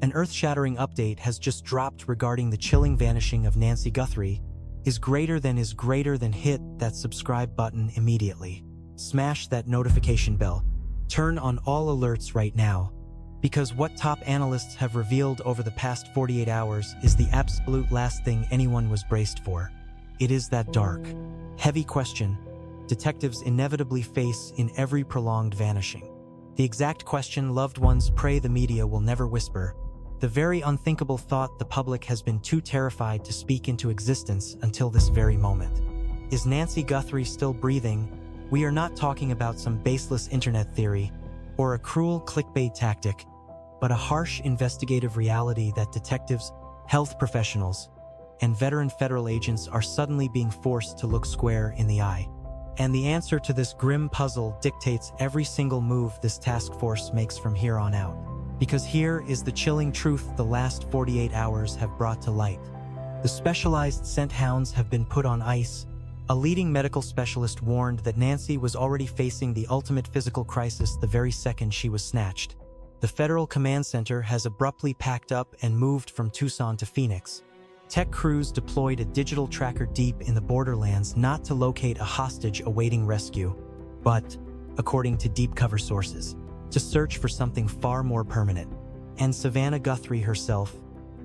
An earth-shattering update has just dropped regarding the chilling vanishing of Nancy Guthrie. Is greater than hit that subscribe button immediately. Smash that notification bell. Turn on all alerts right now. Because what top analysts have revealed over the past 48 hours is the absolute last thing anyone was braced for. It is that dark, heavy question detectives inevitably face in every prolonged vanishing. The exact question loved ones pray the media will never whisper. The very unthinkable thought the public has been too terrified to speak into existence until this very moment. Is Nancy Guthrie still breathing? We are not talking about some baseless internet theory or a cruel clickbait tactic, but a harsh investigative reality that detectives, health professionals, and veteran federal agents are suddenly being forced to look square in the eye. And the answer to this grim puzzle dictates every single move this task force makes from here on out. Because here is the chilling truth the last 48 hours have brought to light. The specialized scent hounds have been put on ice. A leading medical specialist warned that Nancy was already facing the ultimate physical crisis the very second she was snatched. The Federal Command Center has abruptly packed up and moved from Tucson to Phoenix. Tech crews deployed a digital tracker deep in the borderlands not to locate a hostage awaiting rescue, but, according to deep cover sources, to search for something far more permanent. And Savannah Guthrie herself,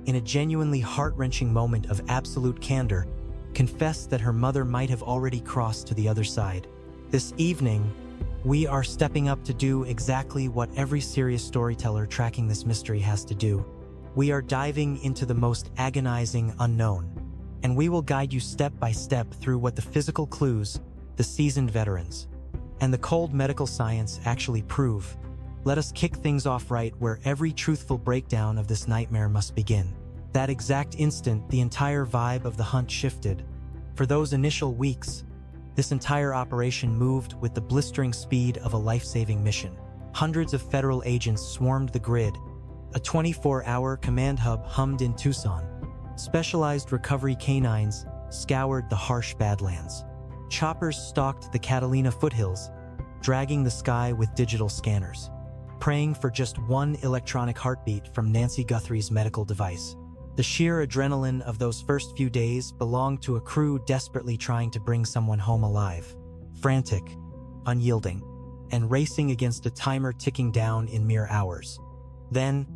in a genuinely heart-wrenching moment of absolute candor, confessed that her mother might have already crossed to the other side. This evening, we are stepping up to do exactly what every serious storyteller tracking this mystery has to do. We are diving into the most agonizing unknown, and we will guide you step by step through what the physical clues, the seasoned veterans, and the cold medical science actually prove. Let us kick things off right where every truthful breakdown of this nightmare must begin. That exact instant, the entire vibe of the hunt shifted. For those initial weeks, this entire operation moved with the blistering speed of a life-saving mission. Hundreds of federal agents swarmed the grid. A 24-hour command hub hummed in Tucson. Specialized recovery canines scoured the harsh Badlands. Choppers stalked the Catalina foothills, dragging the sky with digital scanners, praying for just one electronic heartbeat from Nancy Guthrie's medical device. The sheer adrenaline of those first few days belonged to a crew desperately trying to bring someone home alive. Frantic, unyielding, and racing against a timer ticking down in mere hours. Then,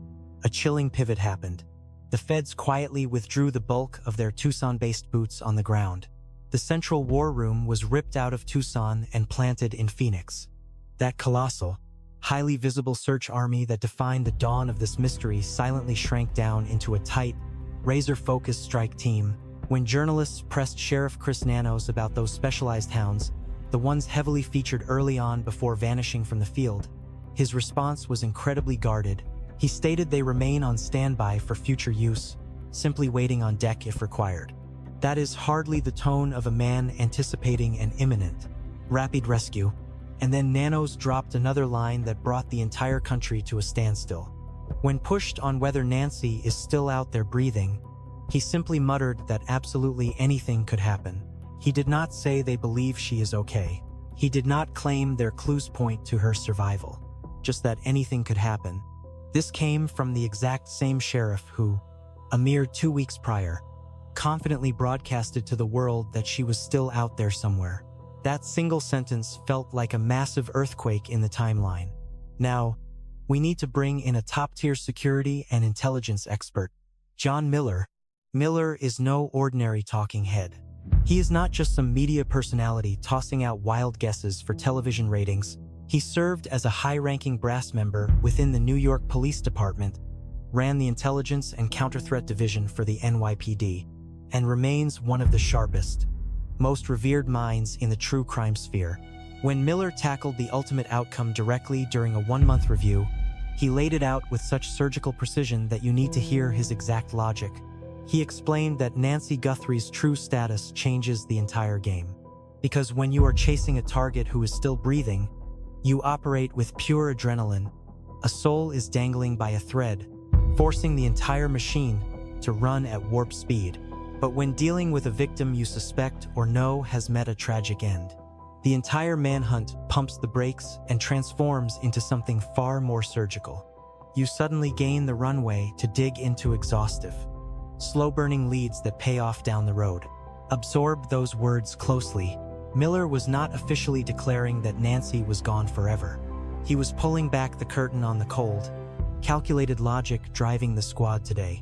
a chilling pivot happened. The feds quietly withdrew the bulk of their Tucson-based boots on the ground. The Central War Room was ripped out of Tucson and planted in Phoenix. That colossal, highly visible search army that defined the dawn of this mystery silently shrank down into a tight, razor-focused strike team. When journalists pressed Sheriff Chris Nanos about those specialized hounds, the ones heavily featured early on before vanishing from the field, his response was incredibly guarded. He stated they remain on standby for future use, simply waiting on deck if required. That is hardly the tone of a man anticipating an imminent, rapid rescue. And then Nanos dropped another line that brought the entire country to a standstill. When pushed on whether Nancy is still out there breathing, he simply muttered that absolutely anything could happen. He did not say they believe she is okay. He did not claim their clues point to her survival, just that anything could happen. This came from the exact same sheriff who, a mere 2 weeks prior, confidently broadcasted to the world that she was still out there somewhere. That single sentence felt like a massive earthquake in the timeline. Now, we need to bring in a top-tier security and intelligence expert, John Miller. Miller is no ordinary talking head. He is not just some media personality tossing out wild guesses for television ratings. He served as a high-ranking brass member within the New York Police Department, ran the Intelligence and Counter-Threat Division for the NYPD, and remains one of the sharpest, most revered minds in the true crime sphere. When Miller tackled the ultimate outcome directly during a 1-month review, he laid it out with such surgical precision that you need to hear his exact logic. He explained that Nancy Guthrie's true status changes the entire game. Because when you are chasing a target who is still breathing, you operate with pure adrenaline. A soul is dangling by a thread, forcing the entire machine to run at warp speed. But when dealing with a victim you suspect or know has met a tragic end, the entire manhunt pumps the brakes and transforms into something far more surgical. You suddenly gain the runway to dig into exhaustive, slow-burning leads that pay off down the road. Absorb those words closely. Miller was not officially declaring that Nancy was gone forever. He was pulling back the curtain on the cold, calculated logic driving the squad today.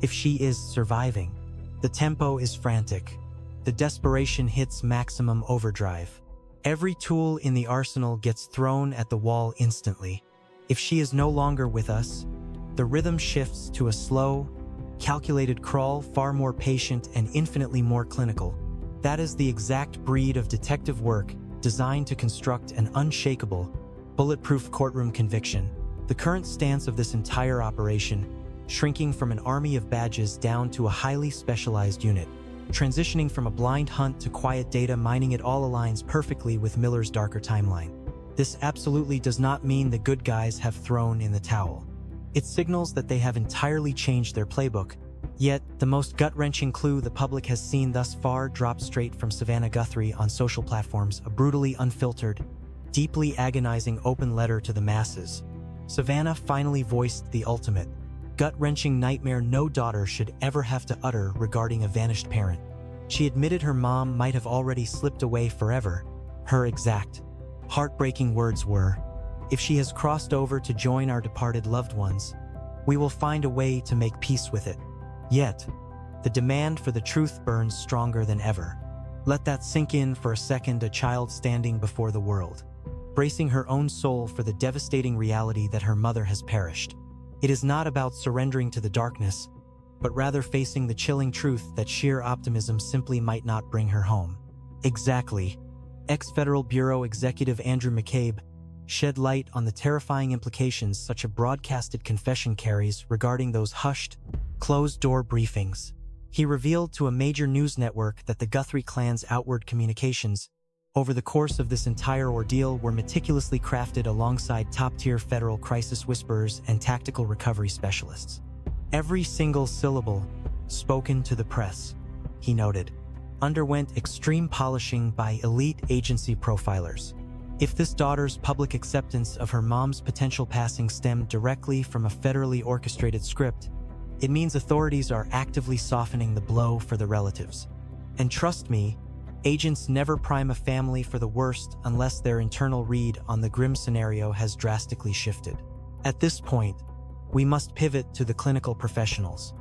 If she is surviving, the tempo is frantic. The desperation hits maximum overdrive. Every tool in the arsenal gets thrown at the wall instantly. If she is no longer with us, the rhythm shifts to a slow, calculated crawl, far more patient and infinitely more clinical. That is the exact breed of detective work designed to construct an unshakable, bulletproof courtroom conviction. The current stance of this entire operation, shrinking from an army of badges down to a highly specialized unit, transitioning from a blind hunt to quiet data mining, it all aligns perfectly with Miller's darker timeline. This absolutely does not mean the good guys have thrown in the towel. It signals that they have entirely changed their playbook. Yet, the most gut-wrenching clue the public has seen thus far dropped straight from Savannah Guthrie on social platforms, a brutally unfiltered, deeply agonizing open letter to the masses. Savannah finally voiced the ultimate, gut-wrenching nightmare no daughter should ever have to utter regarding a vanished parent. She admitted her mom might have already slipped away forever. Her exact, heartbreaking words were, "If she has crossed over to join our departed loved ones, we will find a way to make peace with it." Yet, the demand for the truth burns stronger than ever. Let that sink in for a second. A child standing before the world, bracing her own soul for the devastating reality that her mother has perished. It is not about surrendering to the darkness, but rather facing the chilling truth that sheer optimism simply might not bring her home. Exactly. Ex-Federal Bureau Executive Andrew McCabe shed light on the terrifying implications such a broadcasted confession carries regarding those hushed, closed-door briefings. He revealed to a major news network that the Guthrie clan's outward communications over the course of this entire ordeal were meticulously crafted alongside top-tier federal crisis whisperers and tactical recovery specialists. Every single syllable, spoken to the press, he noted, underwent extreme polishing by elite agency profilers. If this daughter's public acceptance of her mom's potential passing stemmed directly from a federally orchestrated script, it means authorities are actively softening the blow for the relatives. And trust me, agents never prime a family for the worst unless their internal read on the grim scenario has drastically shifted. At this point, we must pivot to the clinical professionals.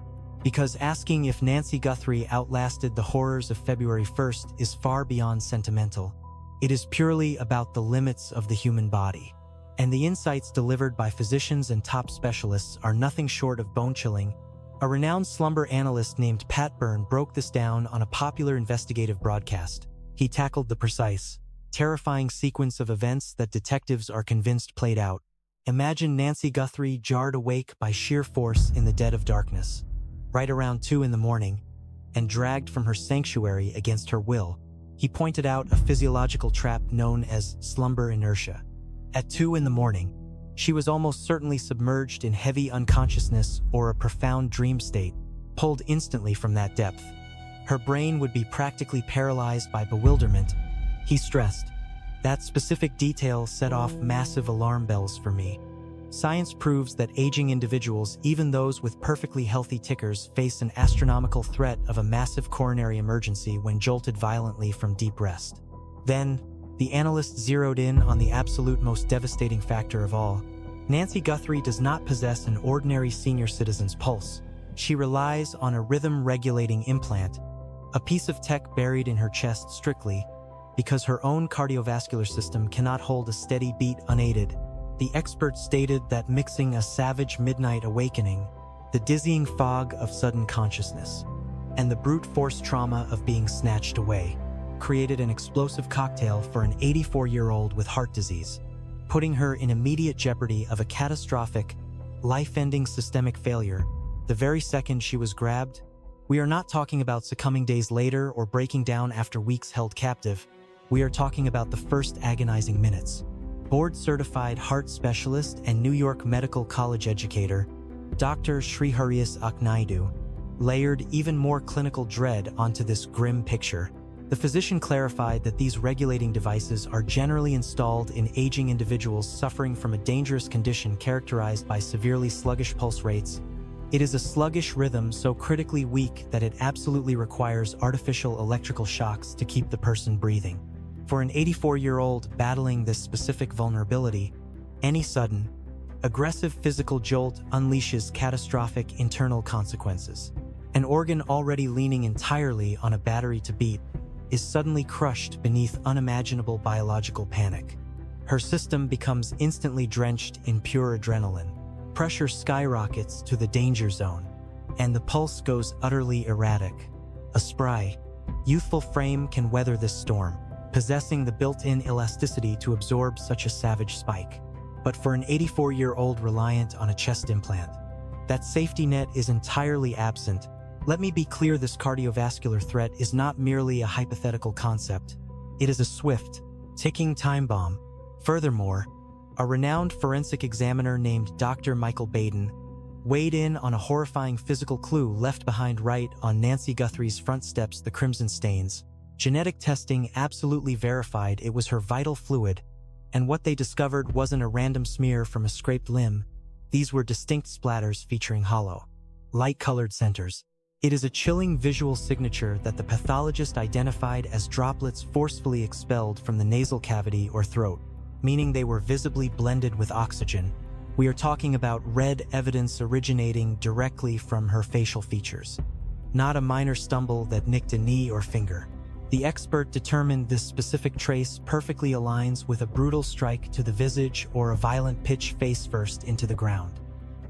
Because asking if Nancy Guthrie outlasted the horrors of February 1st is far beyond sentimental. It is purely about the limits of the human body. And the insights delivered by physicians and top specialists are nothing short of bone-chilling. A renowned slumber analyst named Pat Byrne broke this down on a popular investigative broadcast. He tackled the precise, terrifying sequence of events that detectives are convinced played out. Imagine Nancy Guthrie jarred awake by sheer force in the dead of darkness, right around 2 a.m, and dragged from her sanctuary against her will. He pointed out a physiological trap known as slumber inertia. At 2 a.m, she was almost certainly submerged in heavy unconsciousness or a profound dream state, pulled instantly from that depth. Her brain would be practically paralyzed by bewilderment, he stressed. That specific detail set off massive alarm bells for me. Science proves that aging individuals, even those with perfectly healthy tickers, face an astronomical threat of a massive coronary emergency when jolted violently from deep rest. Then, the analyst zeroed in on the absolute most devastating factor of all. Nancy Guthrie does not possess an ordinary senior citizen's pulse. She relies on a rhythm-regulating implant, a piece of tech buried in her chest strictly, because her own cardiovascular system cannot hold a steady beat unaided. The expert stated that mixing a savage midnight awakening, the dizzying fog of sudden consciousness, and the brute force trauma of being snatched away, created an explosive cocktail for an 84-year-old with heart disease, putting her in immediate jeopardy of a catastrophic, life-ending systemic failure the very second she was grabbed. We are not talking about succumbing days later or breaking down after weeks held captive. We are talking about the first agonizing minutes. Board-certified heart specialist and New York Medical College educator, Dr. Srihari's Aknaidu, layered even more clinical dread onto this grim picture. The physician clarified that these regulating devices are generally installed in aging individuals suffering from a dangerous condition characterized by severely sluggish pulse rates. It is a sluggish rhythm so critically weak that it absolutely requires artificial electrical shocks to keep the person breathing. For an 84-year-old battling this specific vulnerability, any sudden, aggressive physical jolt unleashes catastrophic internal consequences. An organ already leaning entirely on a battery to beat is suddenly crushed beneath unimaginable biological panic. Her system becomes instantly drenched in pure adrenaline. Pressure skyrockets to the danger zone, and the pulse goes utterly erratic. A spry, youthful frame can weather this storm, possessing the built-in elasticity to absorb such a savage spike. But for an 84-year-old reliant on a chest implant, that safety net is entirely absent. Let me be clear, this cardiovascular threat is not merely a hypothetical concept. It is a swift, ticking time bomb. Furthermore, a renowned forensic examiner named Dr. Michael Baden weighed in on a horrifying physical clue left behind right on Nancy Guthrie's front steps: the crimson stains. Genetic testing absolutely verified it was her vital fluid, and what they discovered wasn't a random smear from a scraped limb. These were distinct splatters featuring hollow, light-colored centers. It is a chilling visual signature that the pathologist identified as droplets forcefully expelled from the nasal cavity or throat, meaning they were visibly blended with oxygen. We are talking about red evidence originating directly from her facial features, not a minor stumble that nicked a knee or finger. The expert determined this specific trace perfectly aligns with a brutal strike to the visage or a violent pitch face first into the ground.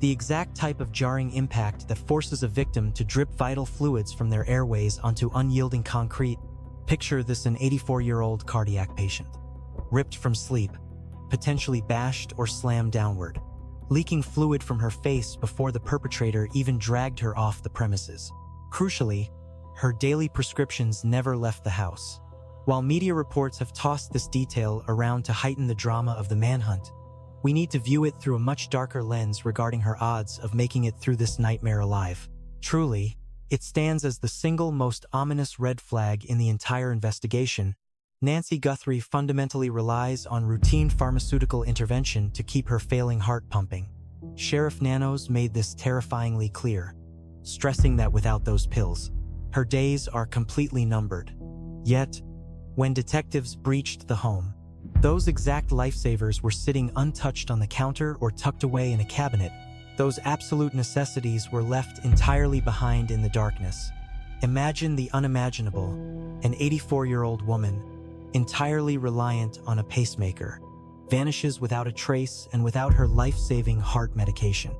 The exact type of jarring impact that forces a victim to drip vital fluids from their airways onto unyielding concrete. Picture this: an 84-year-old cardiac patient, ripped from sleep, potentially bashed or slammed downward, leaking fluid from her face before the perpetrator even dragged her off the premises. Crucially, her daily prescriptions never left the house. While media reports have tossed this detail around to heighten the drama of the manhunt, we need to view it through a much darker lens regarding her odds of making it through this nightmare alive. Truly, it stands as the single most ominous red flag in the entire investigation. Nancy Guthrie fundamentally relies on routine pharmaceutical intervention to keep her failing heart pumping. Sheriff Nanos made this terrifyingly clear, stressing that without those pills, her days are completely numbered. Yet, when detectives breached the home, those exact lifesavers were sitting untouched on the counter or tucked away in a cabinet. Those absolute necessities were left entirely behind in the darkness. Imagine the unimaginable: an 84-year-old woman, entirely reliant on a pacemaker, vanishes without a trace and without her life-saving heart medication.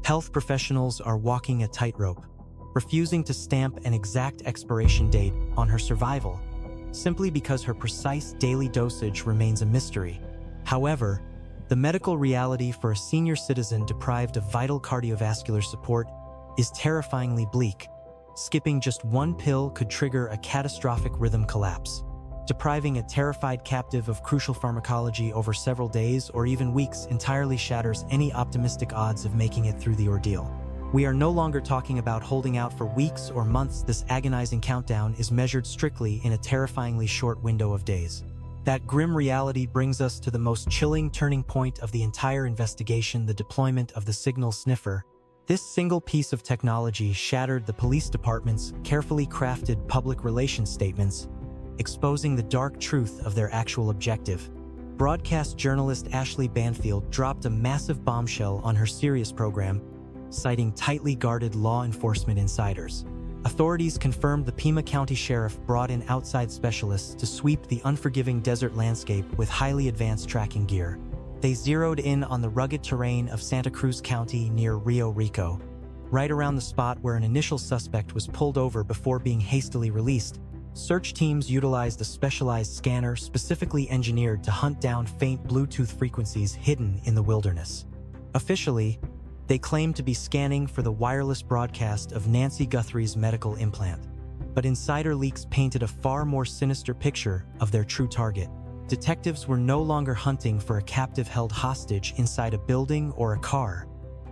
Health professionals are walking a tightrope, refusing to stamp an exact expiration date on her survival, simply because her precise daily dosage remains a mystery. However, the medical reality for a senior citizen deprived of vital cardiovascular support is terrifyingly bleak. Skipping just one pill could trigger a catastrophic rhythm collapse. Depriving a terrified captive of crucial pharmacology over several days or even weeks entirely shatters any optimistic odds of making it through the ordeal. We are no longer talking about holding out for weeks or months. This agonizing countdown is measured strictly in a terrifyingly short window of days. That grim reality brings us to the most chilling turning point of the entire investigation: the deployment of the signal sniffer. This single piece of technology shattered the police department's carefully crafted public relations statements, exposing the dark truth of their actual objective. Broadcast journalist Ashley Banfield dropped a massive bombshell on her Sirius program, citing tightly guarded law enforcement insiders. Authorities confirmed the Pima County Sheriff brought in outside specialists to sweep the unforgiving desert landscape with highly advanced tracking gear. They zeroed in on the rugged terrain of Santa Cruz County near Rio Rico, right around the spot where an initial suspect was pulled over before being hastily released. Search teams utilized a specialized scanner specifically engineered to hunt down faint Bluetooth frequencies hidden in the wilderness. Officially, they claimed to be scanning for the wireless broadcast of Nancy Guthrie's medical implant. But insider leaks painted a far more sinister picture of their true target. Detectives were no longer hunting for a captive held hostage inside a building or a car.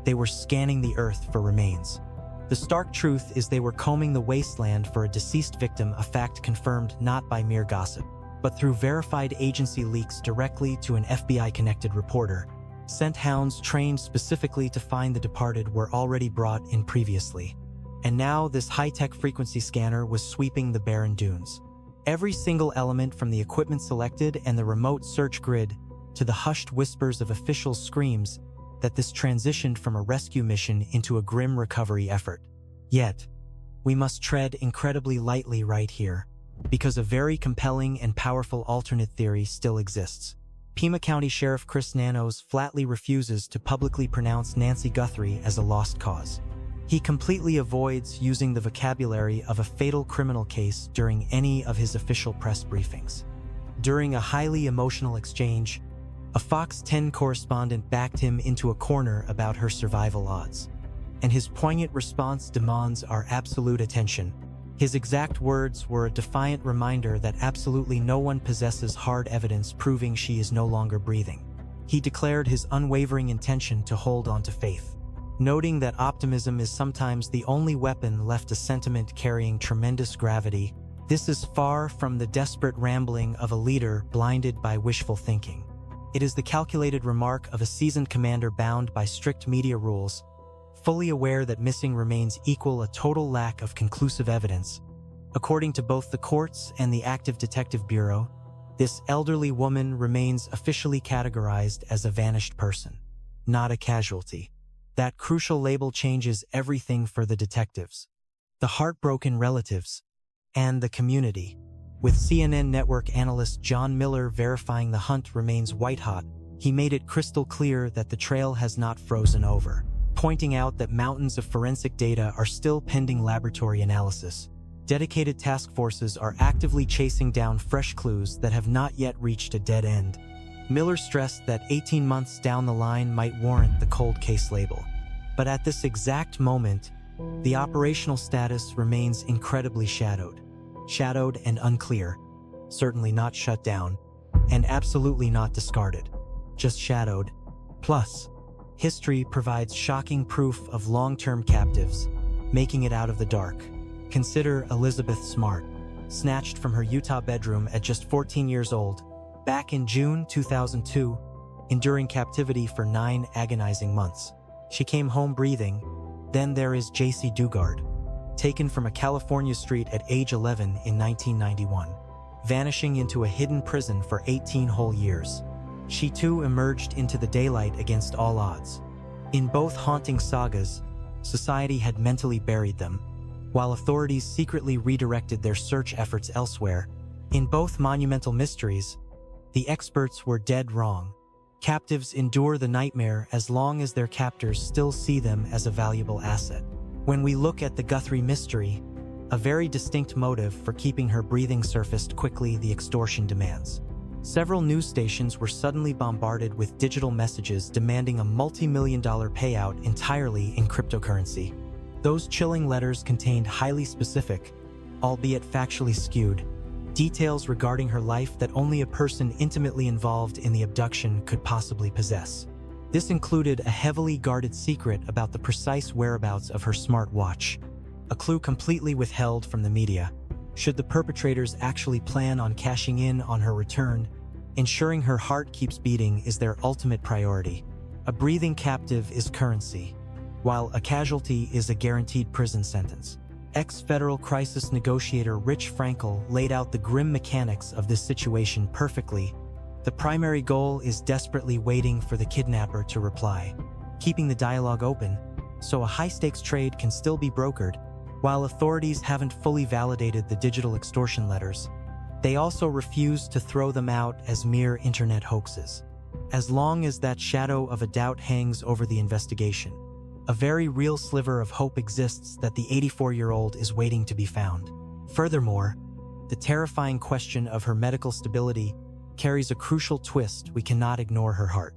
They were scanning the earth for remains. The stark truth is they were combing the wasteland for a deceased victim, a fact confirmed not by mere gossip, but through verified agency leaks directly to an FBI-connected reporter. Scent hounds trained specifically to find the departed were already brought in previously. And now this high-tech frequency scanner was sweeping the barren dunes. Every single element, from the equipment selected and the remote search grid to the hushed whispers of officials, screams that this transitioned from a rescue mission into a grim recovery effort. Yet, we must tread incredibly lightly right here, because a very compelling and powerful alternate theory still exists. Pima County Sheriff Chris Nanos flatly refuses to publicly pronounce Nancy Guthrie as a lost cause. He completely avoids using the vocabulary of a fatal criminal case during any of his official press briefings. During a highly emotional exchange, a Fox 10 correspondent backed him into a corner about her survival odds, and his poignant response demands our absolute attention. His exact words were a defiant reminder that absolutely no one possesses hard evidence proving she is no longer breathing. He declared his unwavering intention to hold on to faith, noting that optimism is sometimes the only weapon left, a sentiment carrying tremendous gravity. This is far from the desperate rambling of a leader blinded by wishful thinking. It is the calculated remark of a seasoned commander bound by strict media rules, fully aware that missing remains equal a total lack of conclusive evidence. According to both the courts and the Active Detective Bureau, this elderly woman remains officially categorized as a vanished person, not a casualty. That crucial label changes everything for the detectives, the heartbroken relatives, and the community. With CNN network analyst John Miller verifying the hunt remains white-hot, he made it crystal clear that the trail has not frozen over, pointing out that mountains of forensic data are still pending laboratory analysis. Dedicated task forces are actively chasing down fresh clues that have not yet reached a dead end. Miller stressed that 18 months down the line might warrant the cold case label. But at this exact moment, the operational status remains incredibly shadowed and unclear, certainly not shut down, and absolutely not discarded, just shadowed. Plus, history provides shocking proof of long-term captives making it out of the dark. Consider Elizabeth Smart, snatched from her Utah bedroom at just 14 years old, back in June 2002, enduring captivity for 9 agonizing months. She came home breathing. Then there is J.C. Dugard, taken from a California street at age 11 in 1991, vanishing into a hidden prison for 18 whole years. She too emerged into the daylight against all odds. In both haunting sagas, society had mentally buried them, while authorities secretly redirected their search efforts elsewhere. In both monumental mysteries, the experts were dead wrong. Captives endure the nightmare as long as their captors still see them as a valuable asset. When we look at the Guthrie mystery, a very distinct motive for keeping her breathing surfaced quickly: the extortion demands. Several news stations were suddenly bombarded with digital messages demanding a multi-million-dollar payout entirely in cryptocurrency. Those chilling letters contained highly specific, albeit factually skewed, details regarding her life that only a person intimately involved in the abduction could possibly possess. This included a heavily guarded secret about the precise whereabouts of her smartwatch, a clue completely withheld from the media. Should the perpetrators actually plan on cashing in on her return, ensuring her heart keeps beating is their ultimate priority. A breathing captive is currency, while a casualty is a guaranteed prison sentence. Ex-federal crisis negotiator Rich Frankel laid out the grim mechanics of this situation perfectly. The primary goal is desperately waiting for the kidnapper to reply, keeping the dialogue open so a high-stakes trade can still be brokered. While authorities haven't fully validated the digital extortion letters, they also refuse to throw them out as mere internet hoaxes. As long as that shadow of a doubt hangs over the investigation, a very real sliver of hope exists that the 84-year-old is waiting to be found. Furthermore, the terrifying question of her medical stability carries a crucial twist. We cannot ignore her heart.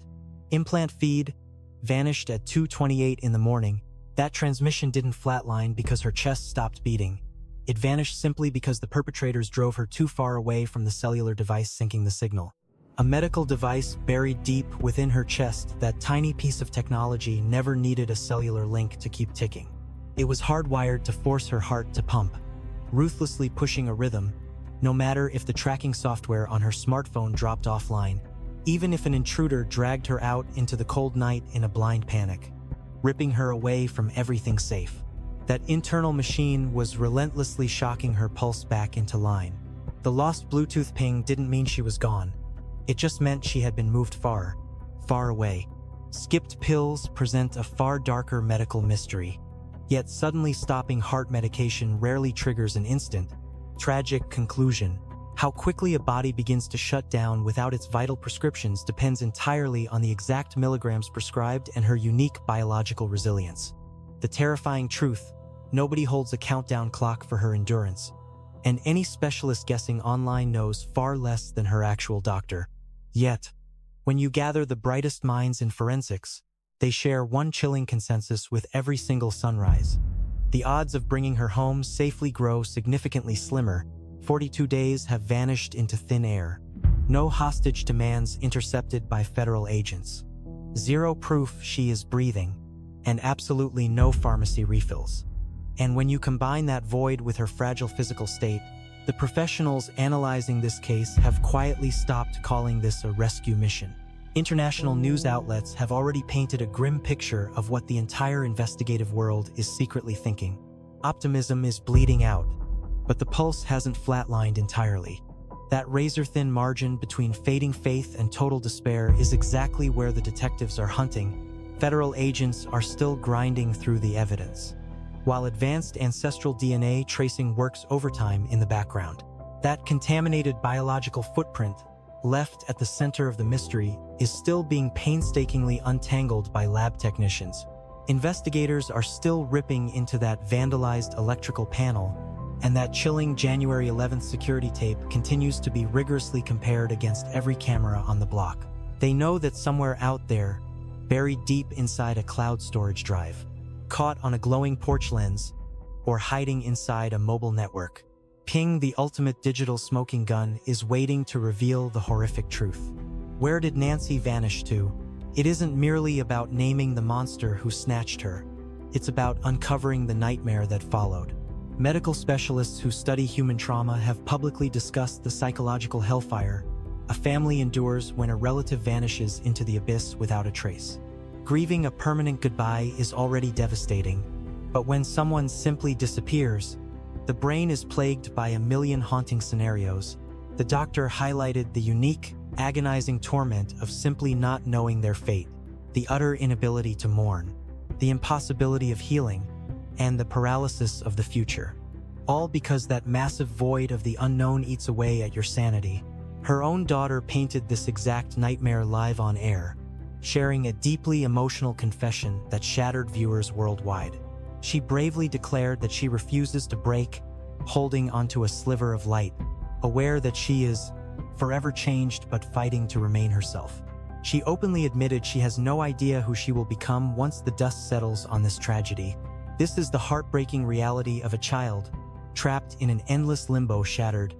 Implant feed vanished at 2:28 in the morning. That transmission didn't flatline because her chest stopped beating. It vanished simply because the perpetrators drove her too far away from the cellular device syncing the signal. A medical device buried deep within her chest, that tiny piece of technology never needed a cellular link to keep ticking. It was hardwired to force her heart to pump, ruthlessly pushing a rhythm, no matter if the tracking software on her smartphone dropped offline, even if an intruder dragged her out into the cold night in a blind panic, ripping her away from everything safe. That internal machine was relentlessly shocking her pulse back into line. The lost Bluetooth ping didn't mean she was gone. It just meant she had been moved far, far away. Skipped pills present a far darker medical mystery. Yet suddenly stopping heart medication rarely triggers an instant, tragic conclusion. How quickly a body begins to shut down without its vital prescriptions depends entirely on the exact milligrams prescribed and her unique biological resilience. The terrifying truth: nobody holds a countdown clock for her endurance, and any specialist guessing online knows far less than her actual doctor. Yet, when you gather the brightest minds in forensics, they share one chilling consensus with every single sunrise. The odds of bringing her home safely grow significantly slimmer. 42 days have vanished into thin air. No hostage demands intercepted by federal agents. Zero proof she is breathing, and absolutely no pharmacy refills. And when you combine that void with her fragile physical state, the professionals analyzing this case have quietly stopped calling this a rescue mission. International news outlets have already painted a grim picture of what the entire investigative world is secretly thinking. Optimism is bleeding out, but the pulse hasn't flatlined entirely. That razor-thin margin between fading faith and total despair is exactly where the detectives are hunting. Federal agents are still grinding through the evidence, while advanced ancestral DNA tracing works overtime in the background. That contaminated biological footprint, left at the center of the mystery, is still being painstakingly untangled by lab technicians. Investigators are still ripping into that vandalized electrical panel, and that chilling January 11th security tape continues to be rigorously compared against every camera on the block. They know that somewhere out there, buried deep inside a cloud storage drive, caught on a glowing porch lens, or hiding inside a mobile network, Ping, the ultimate digital smoking gun, is waiting to reveal the horrific truth. Where did Nancy vanish to? It isn't merely about naming the monster who snatched her. It's about uncovering the nightmare that followed. Medical specialists who study human trauma have publicly discussed the psychological hellfire a family endures when a relative vanishes into the abyss without a trace. Grieving a permanent goodbye is already devastating, but when someone simply disappears, the brain is plagued by a million haunting scenarios. The doctor highlighted the unique, agonizing torment of simply not knowing their fate, the utter inability to mourn, the impossibility of healing, and the paralysis of the future. All because that massive void of the unknown eats away at your sanity. Her own daughter painted this exact nightmare live on air, sharing a deeply emotional confession that shattered viewers worldwide. She bravely declared that she refuses to break, holding onto a sliver of light, aware that she is forever changed but fighting to remain herself. She openly admitted she has no idea who she will become once the dust settles on this tragedy. This is the heartbreaking reality of a child, trapped in an endless limbo, shattered,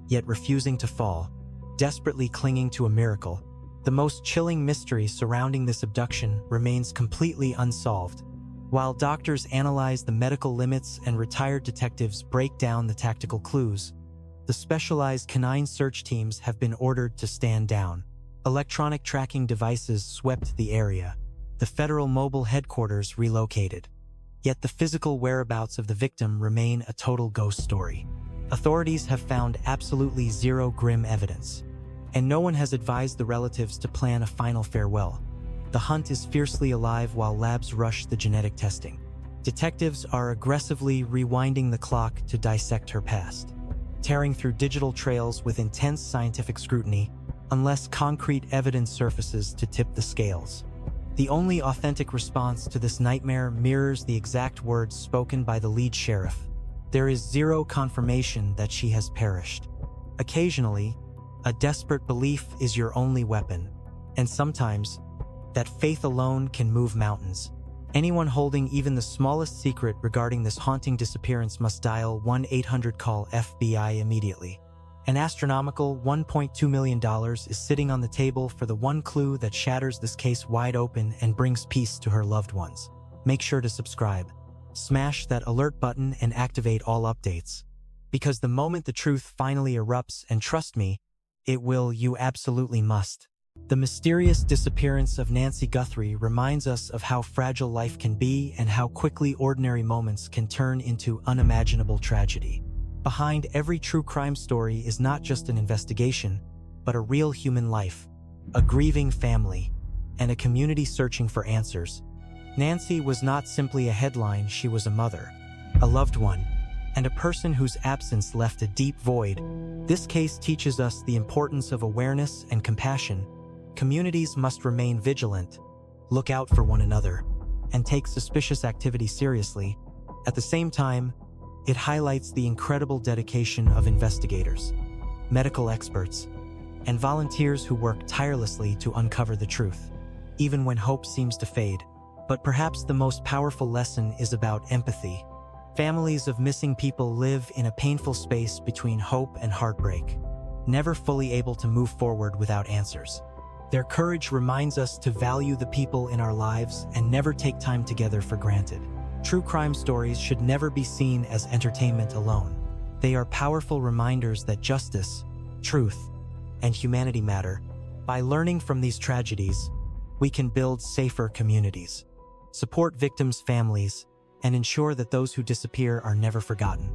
yet refusing to fall, desperately clinging to a miracle. The most chilling mystery surrounding this abduction remains completely unsolved. While doctors analyze the medical limits and retired detectives break down the tactical clues, the specialized canine search teams have been ordered to stand down. Electronic tracking devices swept the area, the federal mobile headquarters relocated. Yet the physical whereabouts of the victim remain a total ghost story. Authorities have found absolutely zero grim evidence, and no one has advised the relatives to plan a final farewell. The hunt is fiercely alive while labs rush the genetic testing. Detectives are aggressively rewinding the clock to dissect her past, tearing through digital trails with intense scientific scrutiny, unless concrete evidence surfaces to tip the scales. The only authentic response to this nightmare mirrors the exact words spoken by the lead sheriff. There is zero confirmation that she has perished. Occasionally, a desperate belief is your only weapon, and sometimes, that faith alone can move mountains. Anyone holding even the smallest secret regarding this haunting disappearance must dial 1-800-CALL FBI immediately. An astronomical $1.2 million is sitting on the table for the one clue that shatters this case wide open and brings peace to her loved ones. Make sure to subscribe. Smash that alert button and activate all updates. Because the moment the truth finally erupts, and trust me, it will, you absolutely must. The mysterious disappearance of Nancy Guthrie reminds us of how fragile life can be and how quickly ordinary moments can turn into unimaginable tragedy. Behind every true crime story is not just an investigation, but a real human life, a grieving family, and a community searching for answers. Nancy was not simply a headline, she was a mother, a loved one, and a person whose absence left a deep void. This case teaches us the importance of awareness and compassion. Communities must remain vigilant, look out for one another, and take suspicious activity seriously. At the same time, it highlights the incredible dedication of investigators, medical experts, and volunteers who work tirelessly to uncover the truth, even when hope seems to fade. But perhaps the most powerful lesson is about empathy. Families of missing people live in a painful space between hope and heartbreak, never fully able to move forward without answers. Their courage reminds us to value the people in our lives and never take time together for granted. True crime stories should never be seen as entertainment alone. They are powerful reminders that justice, truth, and humanity matter. By learning from these tragedies, we can build safer communities, support victims' families, and ensure that those who disappear are never forgotten.